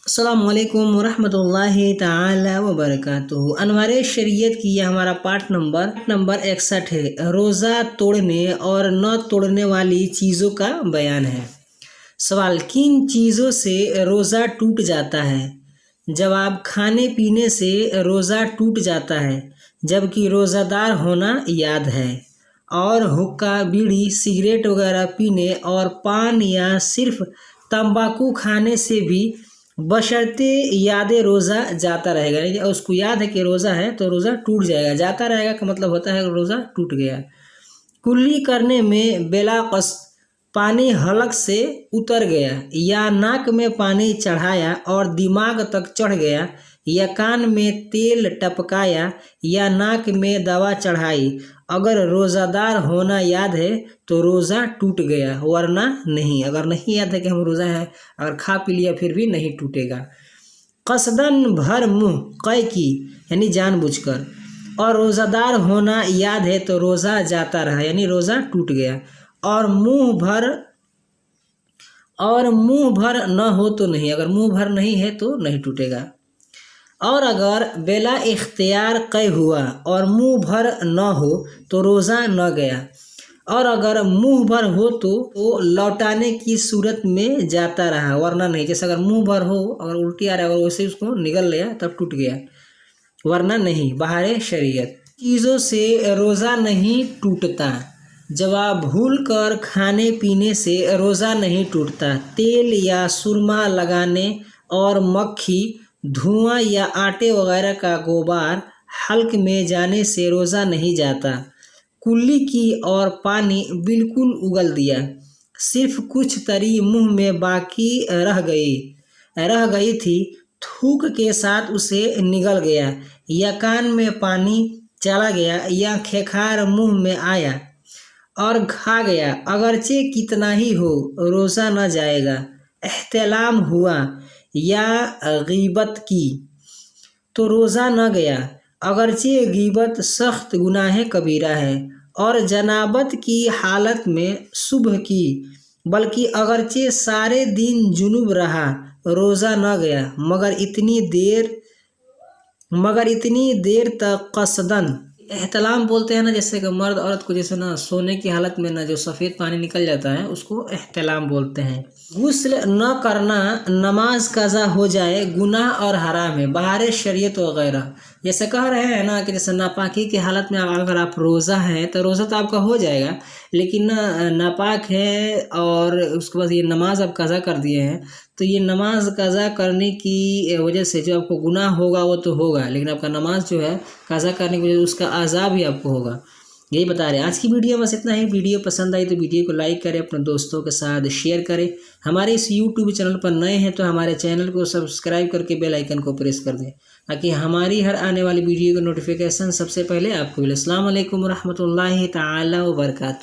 अस्सलामुअलैकुम वरहमतुल्लाहि ताला वबरकातुहू। अनवार शरीयत की यह हमारा पार्ट नंबर 61 है। रोज़ा तोड़ने और न तोड़ने वाली चीज़ों का बयान है। सवाल, किन चीज़ों से रोज़ा टूट जाता है? जवाब, खाने पीने से रोज़ा टूट जाता है जबकि रोज़ादार होना याद है। और हुक्का, बीड़ी, सिगरेट वगैरह पीने और पान या सिर्फ तंबाकू खाने से भी बशर्ते याद रोज़ा जाता रहेगा। यानी उसको याद है कि रोज़ा है तो रोज़ा टूट जाएगा। जाता रहेगा का मतलब होता है रोज़ा टूट गया। कुल्ली करने में बेलाकस पानी हलक से उतर गया या नाक में पानी चढ़ाया और दिमाग तक चढ़ गया या कान में तेल टपकाया या नाक में दवा चढ़ाई, अगर रोज़ादार होना याद है तो रोज़ा टूट गया, वरना नहीं। अगर नहीं याद है कि हम रोज़ा है, अगर खा पी लिया फिर भी नहीं टूटेगा। कसदन भर मुँह कै की यानी जानबूझकर, और रोज़ादार होना याद है तो रोज़ा जाता रहा यानी रोज़ा टूट गया। और मुँह भर न हो तो नहीं, अगर मुँह भर नहीं है तो नहीं टूटेगा। और अगर बेला इख्तियार कै हुआ और मुँह भर न हो तो रोज़ा न गया। और अगर मुँह भर हो तो लौटाने की सूरत में जाता रहा, वरना नहीं। जैसे अगर मुँह भर हो, अगर उल्टी आ रहा है, अगर वैसे उसको निगल लिया तब टूट गया, वरना नहीं। बाहर शरीयत चीज़ों से रोज़ा नहीं टूटता। जवाब, भूल कर खाने पीने से रोज़ा नहीं टूटता। तेल या सुरमा लगाने और मक्खी, धुआं या आटे वगैरह का गोबार हल्क में जाने से रोज़ा नहीं जाता। कुल्ली की और पानी बिल्कुल उगल दिया, सिर्फ कुछ तरी मुंह में बाकी रह गई थी, थूक के साथ उसे निगल गया या कान में पानी चला गया या खेखार मुंह में आया और खा गया, अगरचे कितना ही हो रोज़ा न जाएगा। एहतलाम हुआ या गीबत की तो रोज़ा न गया, अगरचे गीबत सख्त गुनाह कबीरा है। और जनाबत की हालत में सुबह की, बल्कि अगरचे सारे दिन जुनूब रहा, रोज़ा न गया मगर इतनी देर तक कसदन। एहतलाम बोलते हैं ना, जैसे कि मर्द औरत को जैसे ना सोने की हालत में ना जो सफ़ेद पानी निकल जाता है उसको एहतलाम बोलते हैं। गुस्ल न करना नमाज कज़ा हो जाए, गुनाह और हराम है। बाहर शरीयत वगैरह जैसे कह रहे हैं ना कि जैसे नापाकी की हालत में अगर आप रोज़ा हैं तो रोज़ा तो आपका हो जाएगा, लेकिन नापाक है और उसके बाद ये नमाज आप कज़ा कर दिए हैं तो ये नमाज कज़ा करने की वजह से जो आपको गुनाह होगा वो तो होगा, लेकिन आपका नमाज जो है कज़ा करने की वजह से उसका अज़ाब ही आपको होगा। यही बता रहे हैं। आज की वीडियो बस इतना ही। वीडियो पसंद आई तो वीडियो को लाइक करें, अपने दोस्तों के साथ शेयर करें। हमारे इस यूट्यूब चैनल पर नए हैं तो हमारे चैनल को सब्सक्राइब करके बेल आइकन को प्रेस कर दें ताकि हमारी हर आने वाली वीडियो का नोटिफिकेशन सबसे पहले आपको मिले। अस्सलाम वालेकुम रहमतुल्लाहि ताला व बरकातुहू।